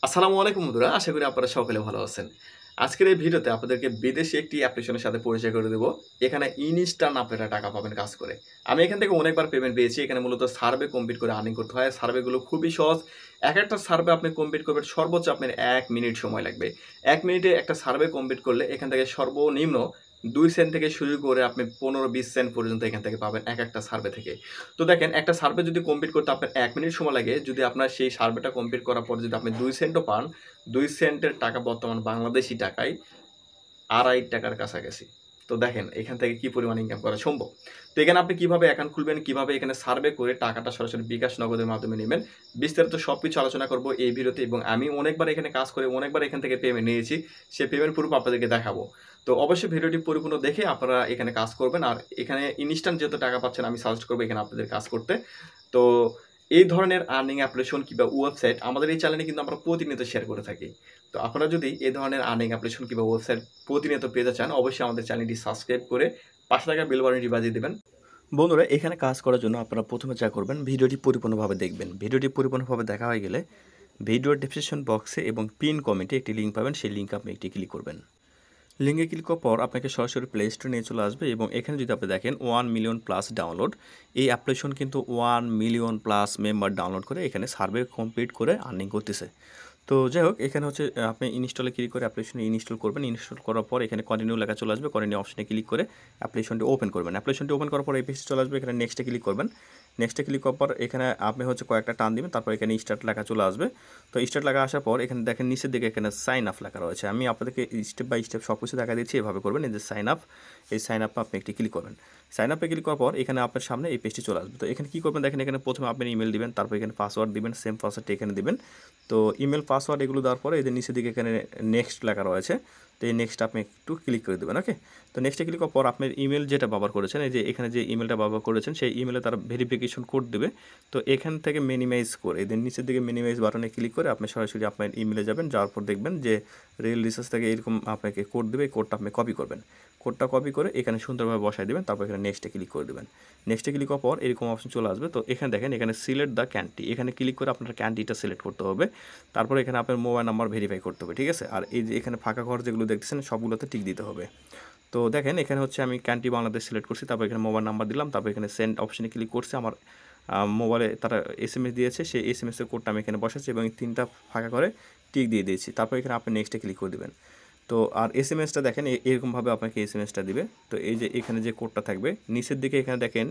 আসসালামু আলাইকুম বন্ধুরা, আশা করি আপনারা সকলে ভালো আছেন। আজকের এই ভিডিওতে আপনাদেরকে বিদেশি একটি অ্যাপ্লিকেশনের সাথে পরিচয় করে দেব। এখানে ইনস্ট্যান্ট আপনারা টাকা পাবেন কাজ করে। আমি এখান থেকে অনেকবার পেমেন্ট পেয়েছি। এখানে মূলত সার্ভে কমপ্লিট করে আর্নিং করতে হয়। সার্ভেগুলো খুবই সহজ। একটা সার্ভে আপনি কমপ্লিট করবেন সর্বোচ্চ আপনার ১ মিনিট সময় লাগবে। ১ মিনিটে একটা সার্ভে কমপ্লিট করলে এখান থেকে সর্বনিম্ন ২ সেন্ট থেকে শুরু করে আপনি ১৫-২০ সেন্ট পর্যন্ত এখান থেকে পাবেন একটা সার্ভে থেকে। তো দেখেন একটা সার্ভে যদি কমপ্লিট করতে আপনার ১ মিনিট সময় লাগে, যদি আপনার সেই সার্ভেটা কমপ্লিট করার পর যদি আপনি ২ সেন্টও পান, ২ সেন্টের টাকা বর্তমান বাংলাদেশী টাকায় ৳২.৫ কাছাকাছি। তো দেখেন এখান থেকে কি পরিমাণ ইনকাম করা সম্ভব। তো এখানে আপনি কিভাবে অ্যাকাউন্ট খুলবেন, কিভাবে এখানে সার্ভে করে টাকাটা সরাসরি বিকাশ নগদের মাধ্যমে নেবেন, বিস্তারিত সবকিছু আলোচনা করব এই ভিডিওতে। এবং আমি অনেকবার এখানে কাজ করে অনেকবার এখান থেকে পেমেন্ট নিয়েছি। সেই পেমেন্ট প্রুফ আপনাদেরকে দেখাবো। তো অবশ্যই ভিডিওটি পরিপূর্ণ দেখে আপনারা এখানে কাজ করবেন। আর এখানে ইনস্ট্যান্ট যেহেতু টাকা পাচ্ছেন, আমি সাজেস্ট করব এখানে আপনাদের কাজ করতে। তো এই ধরনের আর্নিং অ্যাপ্লিকেশন কিংবা ওয়েবসাইট আমাদের এই চ্যানেলে কিন্তু আমরা প্রতিনিয়ত শেয়ার করে থাকি। তো আপনারা যদি এই ধরনের আর্নিং অ্যাপ্লিকেশন কিংবা ওয়েবসাইট প্রতিনিয়ত পেতে চান, অবশ্যই আমাদের চ্যানেলটি সাবস্ক্রাইব করে পাশে থাকা বেল বাটনটি বাজিয়ে দেবেন। বন্ধুরা, এখানে কাজ করার জন্য আপনারা প্রথমে যা করবেন, ভিডিওটি পরিপূর্ণভাবে দেখবেন। ভিডিওটি পরিপূর্ণভাবে দেখা হয়ে গেলে ভিডিওর ডেসক্রিপশন বক্সে এবং পিন কমেন্টে একটি লিঙ্ক পাবেন, সেই লিঙ্কে আপনি একটি ক্লিক করবেন। লিঙ্কে ক্লিক করার পর আপনাকে সরাসরি প্লে স্টোরে নিয়ে চলে আসবে এবং এখানে যদি আপনি দেখেন 1 মিলিয়ন প্লাস ডাউনলোড, এই অ্যাপ্লিকেশন কিন্তু 1 মিলিয়ন প্লাস মেম্বার ডাউনলোড করে এখানে সার্ভে কমপ্লিট করে আর্নিং করতেছে। তো যাই হোক, এখানে হচ্ছে আপনি ইনস্টলে ক্লিক করে অ্যাপ্লিকেশনে ইনস্টল করবেন। ইনস্টল করার পর এখানে কন্টিনিউ লেখা চলে আসবে। কন্টিনিউ অপশনে ক্লিক করে অ্যাপ্লিকেশনটি ওপেন করবেন। অ্যাপ্লিকেশনটি ওপেন করার পর এই পেজে চলে আসবে। এখানে নেক্সটে ক্লিক করবেন। নেক্সটে ক্লিক করার পর এখানে আপনি হচ্ছে কয়েকটা টান দিবেন, তারপর এখানে স্টার্ট লেখা চলে আসবে। তো স্টার্ট লেখা আসার পর এখানে দেখেন নিচের দিকে এখানে সাইন আপ লেখা রয়েছে। আমি আপনাদেরকে স্টেপ বাই স্টেপ সব কিছু দেখা দিচ্ছি, এভাবে করবেন। এই যে সাইন আপ, এই সাইন আপে আপনি একটি ক্লিক করবেন। সাইন আপে ক্লিক করার পর এখানে আপনার সামনে এই পেজটি চলে আসবে। তো এখানে কী করবেন দেখেন, এখানে প্রথমে আপনি ইমেল দিবেন, তারপর এখানে পাসওয়ার্ড দিবেন, সেম পাসওয়ার্ডটি এখানে দিবেন। তো ইমেল পাসওয়ার্ড এগুলো দেওয়ার পরে এই যে নিচের দিকে এখানে নেক্সট লেখা রয়েছে। তো এই নেক্সট আপনি একটু ক্লিক করে দেবেন। ওকে, তো নেক্সটে ক্লিক করার পর আপনার ইমেল যেটা ব্যবহার করেছেন, এই যে এখানে যে ইমেলটা ব্যবহার করেছেন সেই ইমেলে তারা ভেরিফিকেশন কোড দেবে। তো এখান থেকে মিনিমাইজ করে এদের নিচের দিকে মিনিমাইজ বাটনে ক্লিক করে আপনি সরাসরি আপনার ইমেলে যাবেন। যাওয়ার পর দেখবেন যে রিয়েল রিসার্চ থেকে এরকম আপনাকে কোড দেবে। এই কোডটা আপনি কপি করবেন। কোডটা কপি করে এখানে সুন্দরভাবে বসায় দেবেন, তারপর এখানে নেক্সটে ক্লিক করে দেবেন। নেক্সটে ক্লিক করার পর এরকম অপশন চলে আসবে। তো এখানে দেখেন, এখানে সিলেক্ট দ্য ক্যান্টি, এখানে ক্লিক করে আপনার ক্যান্টিটা সিলেক্ট করতে হবে। তারপরে এখানে আপনার মোবাইল নাম্বার ভেরিফাই করতে হবে, ঠিক আছে। আর এই যে এখানে ফাঁকা ঘর যেগুলো দেখতেছেন সবগুলোতে টিক দিতে হবে। তো দেখেন এখানে হচ্ছে আমি ক্যান্টি বাংলাদেশ সিলেক্ট করছি, তারপর এখানে মোবাইল নাম্বার দিলাম, তারপর এখানে সেন্ড অপশনে ক্লিক করছি। আমার মোবাইলে তারা এসএমএস দিয়েছে, সেই এসএমএসের কোডটা আমি এখানে বসাচ্ছি এবং এই 3টা ফাঁকা করে টিক দিয়ে দিয়েছি। তারপর এখানে আপনি নেক্সটে ক্লিক করে দেবেন। তো আর এসএমএসটা দেখেন এরকমভাবে আপনাকে এসএমএসটা দিবে। তো এই যে এখানে যে কোডটা থাকবে নিচের দিকে এখানে দেখেন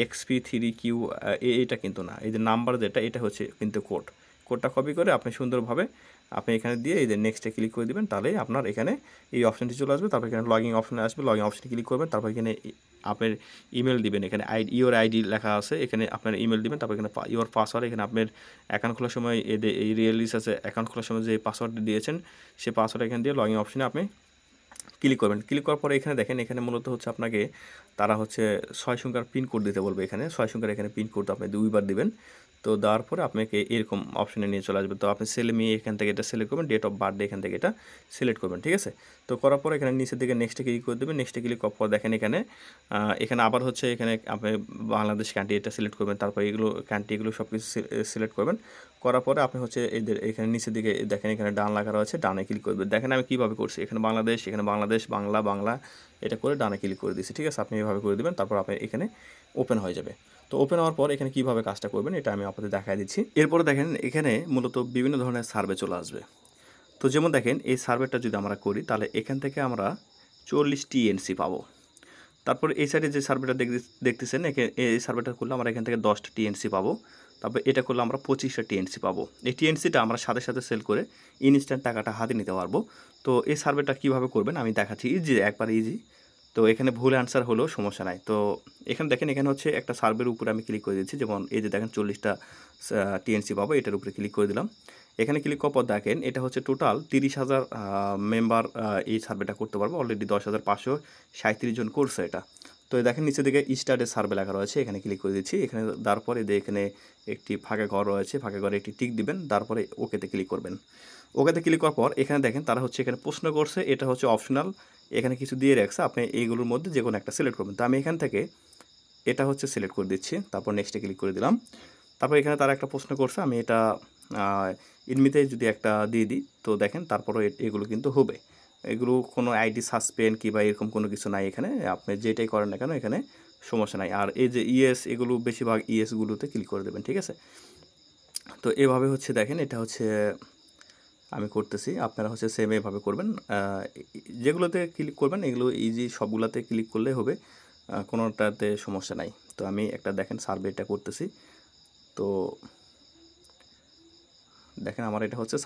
XP3Q, এটা কিন্তু না, এই যে নাম্বার যেটা এটা হচ্ছে কিন্তু কোডটা কপি করে আপনি সুন্দরভাবে আপনি এখানে দিয়ে এই যে নেক্সটে ক্লিক করে দেবেন। তাহলে আপনার এখানে এই অপশানটি চলে আসবে। তারপর এখানে লগইন অপশানে আসবে, লগইন অপশানে ক্লিক করবেন। তারপর এখানে আপনার ইমেল দিবেন, এখানে ইওর আইডি লেখা আছে, এখানে আপনার ইমেল দিবেন। তারপর এখানে ইওর পাসওয়ার্ড, এখানে আপনার অ্যাকাউন্ট খোলার সময় এই রিয়েলিস আছে অ্যাকাউন্ট খোলার সময় যে পাসওয়ার্ডটি দিয়েছেন সেই পাসওয়ার্ড এখানে দিয়ে লগইন অপশানে আপনি ক্লিক করবেন। ক্লিক করার পরে এখানে দেখেন, এখানে মূলত হচ্ছে আপনাকে তারা হচ্ছে 6 সংখ্যার পিন কোড দিতে বলবে। এখানে 6 সংখ্যার এখানে পিন কোড আপনি 2বার দিবেন। তো দেওয়ার পরে আপনাকে এরকম অপশনে নিয়ে চলে আসবে। তো আপনি ছেলে মেয়ে এখান থেকে এটা সিলেক্ট করবেন, ডেট অফ বার্থডে এখান থেকে এটা সিলেক্ট করবেন, ঠিক আছে। তো করার পরে এখানে নিচের দিকে নেক্সটে ক্লিক করে দেবেন। নেক্সটে ক্লিক করার পর দেখেন এখানে আবার হচ্ছে এখানে আপনি বাংলাদেশ কান্ট্রি এটা সিলেক্ট করবেন। তারপর এগুলো কান্ট্রি এগুলো সব কিছু সিলেক্ট করবেন। করার পরে আপনি হচ্ছে এদের এখানে নিচের দিকে দেখেন এখানে ডান লেখা রয়েছে, ডানে ক্লিক করবেন। দেখেন আমি কীভাবে করছি, এখানে বাংলাদেশ বাংলা এটা করে ডানে ক্লিক করে দিচ্ছি, ঠিক আছে। আপনি এভাবে করে দেবেন, তারপর আপনি এখানে ওপেন হয়ে যাবে। তো ওপেন হওয়ার পর এখানে কীভাবে কাজটা করবেন এটা আমি আপনাদের দেখাই দিচ্ছি। এরপরে দেখেন এখানে মূলত বিভিন্ন ধরনের সার্ভে চলে আসবে। তো যেমন দেখেন এই সার্ভেটা যদি আমরা করি তাহলে এখান থেকে আমরা 40 টিএনসি পাবো। তারপর এই সাইডে যে সার্ভেটা দেখতেছেন এই সার্ভেটা করলে আমরা এখান থেকে 10টা টিএনসি পাবো। তারপর এটা করলে আমরা 25টা টিএনসি পাবো। এই টিএনসিটা আমরা সাথে সাথে সেল করে ইনস্ট্যান্ট টাকাটা হাতে নিতে পারবো। তো এই সার্ভেটা কীভাবে করবেন আমি দেখাচ্ছি, একবার ইজি। তো এখানে ভুল অ্যান্সার হলেও সমস্যা নাই। তো এখানে দেখেন, এখানে হচ্ছে একটা সার্ভের উপরে আমি ক্লিক করে দিচ্ছি। যেমন এই যে দেখেন 40টা টিএনসি পাবো, এটার উপরে ক্লিক করে দিলাম। এখানে ক্লিক করার পর দেখেন এটা হচ্ছে টোটাল 30,000 মেম্বার এই সার্ভেটা করতে পারবো। অলরেডি 10,537 জন করছে এটা। তো দেখেন নিচে দিকে স্টার্টের সার্ভে লেখা রয়েছে, এখানে ক্লিক করে দিচ্ছি। এখানে তারপরে এখানে একটি ফাঁকা ঘর রয়েছে, ফাঁকা ঘরে একটি টিক দিবেন, তারপরে ওকেতে ক্লিক করবেন। ওকেতে ক্লিক করার পর এখানে দেখেন তারা হচ্ছে এখানে প্রশ্ন করছে, এটা হচ্ছে অপশনাল, এখানে কিছু দিয়ে রাখছে, আপনি এইগুলোর মধ্যে যে কোনো একটা সিলেক্ট করবেন। তো আমি এখান থেকে এটা হচ্ছে সিলেক্ট করে দিচ্ছি, তারপর নেক্সটে ক্লিক করে দিলাম। তারপর এখানে তারা একটা প্রশ্ন করছে, আমি এটা এমনিতে যদি একটা দিয়ে দিই তো দেখেন তারপরও এগুলো কিন্তু হবে। এগুলো কোনো আইডি সাসপেন্ড কিংবা এরকম কোনো কিছু নাই এখানে। আপনি যেটাই করেন না কেন এখানে সমস্যা নাই। আর এই যে ইয়েস, এগুলো বেশিরভাগ ইয়েসগুলোতে ক্লিক করে দেবেন, ঠিক আছে? তো এভাবে হচ্ছে দেখেন, এটা হচ্ছে আমি করতেছি, আপনারা হচ্ছে সেম এভাবে করবেন। যেগুলোতে ক্লিক করবেন এগুলো ইজি, সবগুলোতে ক্লিক করলে হবে, কোনোটাতে সমস্যা নাই। তো আমি একটা দেখেন সার্ভেটা করতেছি। তো দেখেন আমার এটা হচ্ছে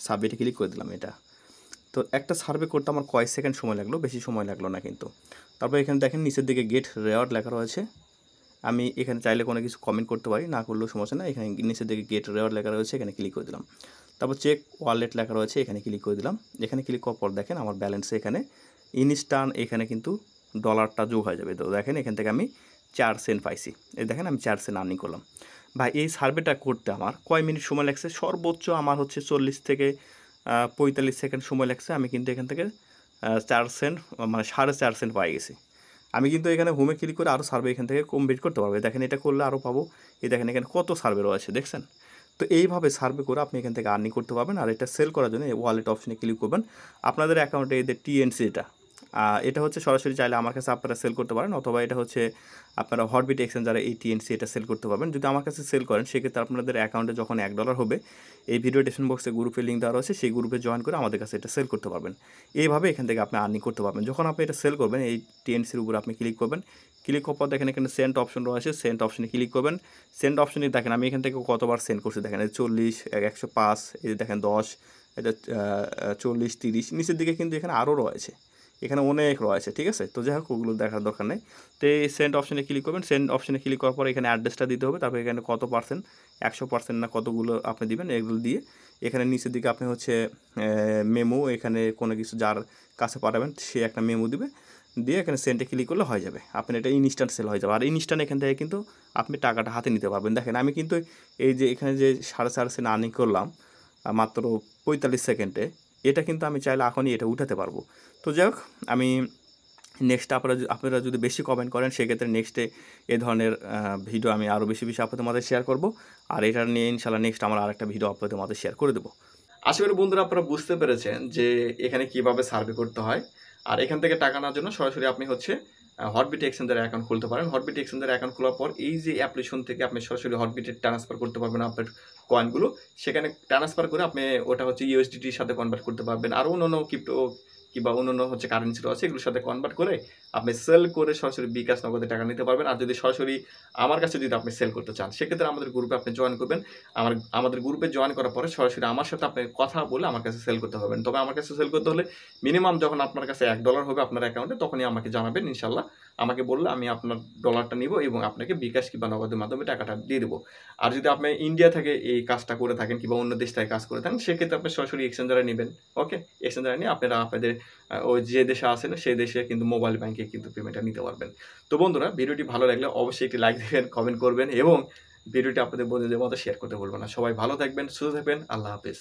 সাবমিটে ক্লিক করে দিলাম এটা। তো একটা সার্ভে করতে আমার কয়েক সেকেন্ড সময় লাগলো, বেশি সময় লাগলো না কিন্তু। তারপর এখানে দেখেন নিচের দিকে গেট রেওয়ার্ড লেখা রয়েছে। আমি এখানে চাইলে কোনো কিছু কমেন্ট করতে পারি, না করলেও সমস্যা না। এখানে নিচের দিকে গেট রেওয়ার্ড লেখা রয়েছে, এখানে ক্লিক করে দিলাম। তারপর চেক ওয়ালেট লেখা রয়েছে, এখানে ক্লিক করে দিলাম। এখানে ক্লিক করার পর দেখেন আমার ব্যালেন্সে এখানে ইনস্ট্যান্ট এখানে কিন্তু ডলারটা যোগ হয়ে যাবে। তো দেখেন এখান থেকে আমি 4 সেন্ট পাইছি। এই দেখেন আমি 4 সেন্ট আর্নিং করলাম। ভাই এই সার্ভেটা করতে আমার কয় মিনিট সময় লাগছে? সর্বোচ্চ আমার হচ্ছে 40 থেকে 45 সেকেন্ড সময় লাগছে। আমি কিন্তু এখান থেকে 4 সেন্ট মানে 4.5 সেন্ট পাই গেছি। আমি কিন্তু এখানে হোমে ক্লিক করে আরও সার্ভে এখান থেকে কমপ্লিট করতে পারবো। দেখেন এটা করলে আরও পাবো। এই দেখেন এখানে কত সার্ভে রয়েছে দেখছেন? তো এইভাবে সার্ভে করে আপনি এখান থেকে আর্নিং করতে পারবেন। আর এটা সেল করার জন্য এই ওয়ালেট অপশনে ক্লিক করবেন। আপনাদের অ্যাকাউন্টে এদের টিএনসি এটা হচ্ছে সরাসরি চাইলে আমার কাছে আপনারা সেল করতে পারেন, অথবা এটা হচ্ছে আপনারা হটবিট এক্সচেঞ্জারে এই টিএনসি এটা সেল করতে পারবেন। যদি আমার কাছে সেল করেন সেক্ষেত্রে আপনাদের অ্যাকাউন্টে যখন $1 হবে, এই ভিডিও ডেসক্রিপশন বক্সে গ্রুপের লিঙ্ক দেওয়া রয়েছে, সেই গ্রুপে জয়েন করে আমাদের কাছে এটা সেল করতে পারবেন। এইভাবে এখান থেকে আপনি আর্নিং করতে পারবেন। যখন আপনি এটা সেল করবেন এই টিএনসির উপর আপনি ক্লিক করবেন। ক্লিক করার পর দেখেন এখানে সেন্ড অপশন রয়েছে, সেন্ড অপশনে ক্লিক করবেন। সেন্ড অপশনে দেখেন আমি এখান থেকে কতবার সেন্ড করছি দেখেন, 40, 105, এই যে দেখেন 10, এটা 40, 30, নিচের দিকে কিন্তু এখানে আরও রয়েছে, এখানে অনেক রয়েছে, ঠিক আছে? তো যাই হোক ওগুলো দেখার দরকার নেই। তো এই সেন্ড অপশনে ক্লিক করবেন। সেন্ড অপশনে ক্লিক করার পর এখানে অ্যাড্রেসটা দিতে হবে। তারপর এখানে কত পার্সেন্ট, 100% না কতগুলো আপনি দিবেন, এগুলো দিয়ে এখানে নিচের দিকে আপনি হচ্ছে মেমো, এখানে কোনো কিছু যার কাছে পাঠাবেন সে একটা মেমো দিবে, দিয়ে এখানে সেন্টে ক্লিক করলে হয়ে যাবে। আপনার এটা ইনস্ট্যান্ট সেল হয়ে যাবে। আর ইনস্ট্যান্ট এখান থেকে কিন্তু আপনি টাকাটা হাতে নিতে পারবেন। দেখেন আমি কিন্তু এই যে এখানে যে 4.5 সেন্ট আর্নিং করলাম মাত্র 45 সেকেন্ডে, এটা কিন্তু আমি চাইলে এখনই এটা উঠাতে পারবো। তো যাই হোক, আমি নেক্সট আপনারা যদি বেশি কমেন্ট করেন সেক্ষেত্রে নেক্সটে এ ধরনের ভিডিও আমি আরও বেশি আপনাদের মাঝে শেয়ার করব। আর এটা নিয়ে ইনশাল্লাহ নেক্সট আমার আরেকটা ভিডিও আপনাদের মাঝে শেয়ার করে দেবো। আশা করি বন্ধুরা আপনারা বুঝতে পেরেছেন যে এখানে কিভাবে সার্ভে করতে হয়। আর এখান থেকে টাকা নেওয়ার জন্য সরাসরি আপনি হচ্ছে হটবিট এক্সচেঞ্জারে অ্যাকাউন্ট খুলতে পারেন। হটবিট এক্সচেঞ্জারে অ্যাকাউন্ট খোলার পর এই যে অ্যাপ্লিকেশন থেকে আপনি সরাসরি হটবিটে ট্রান্সফার করতে পারবেন আপনার কয়েনগুলো। সেখানে ট্রান্সফার করে আপনি ওটা হচ্ছে ইউএসডিটির সাথে কনভার্ট করতে পারবেন। আর অন্যান্য ক্রিপ্টো কিংবা অন্যান্য হচ্ছে কারেন্সিও আছে, এগুলোর সাথে কনভার্ট করে আপনি সেল করে সরাসরি বিকাশ নগদে টাকা নিতে পারবেন। আর যদি সরাসরি আমার কাছে যদি আপনি সেল করতে চান সেক্ষেত্রে আমাদের গ্রুপে আপনি জয়েন করবেন। আমাদের গ্রুপে জয়েন করার পরে সরাসরি আমার সাথে আপনি কথা বলে আমার কাছে সেল করতে পারবেন। তবে আমার কাছে সেল করতে হলে মিনিমাম যখন আপনার কাছে $1 হবে আপনার অ্যাকাউন্টে, তখনই আমাকে জানাবেন ইনশাল্লাহ। আমাকে বললে আমি আপনার ডলারটা নিব এবং আপনাকে বিকাশ কিংবা নগদের মাধ্যমে টাকাটা দিয়ে দেবো। আর যদি আপনি ইন্ডিয়া থেকে এই কাজটা করে থাকেন কিংবা অন্য দেশ থেকে কাজ করে থাকেন সেক্ষেত্রে আপনি সরাসরি এক্সচেঞ্জারে নেবেন। ওকে, এক্সচেঞ্জারে নিয়ে আপনারা আপনাদের ওই যে দেশে আছেন সেই দেশে কিন্তু মোবাইল ব্যাংকে কিন্তু পেমেন্টটা নিতে পারবেন। তো বন্ধুরা ভিডিওটি ভালো লাগলে অবশ্যই একটি লাইক দেবেন, কমেন্ট করবেন এবং ভিডিওটি আপনাদের বন্ধুদের মতো শেয়ার করতে ভুলবেন না। সবাই ভালো থাকবেন, সুস্থ থাকবেন। আল্লাহ হাফেজ।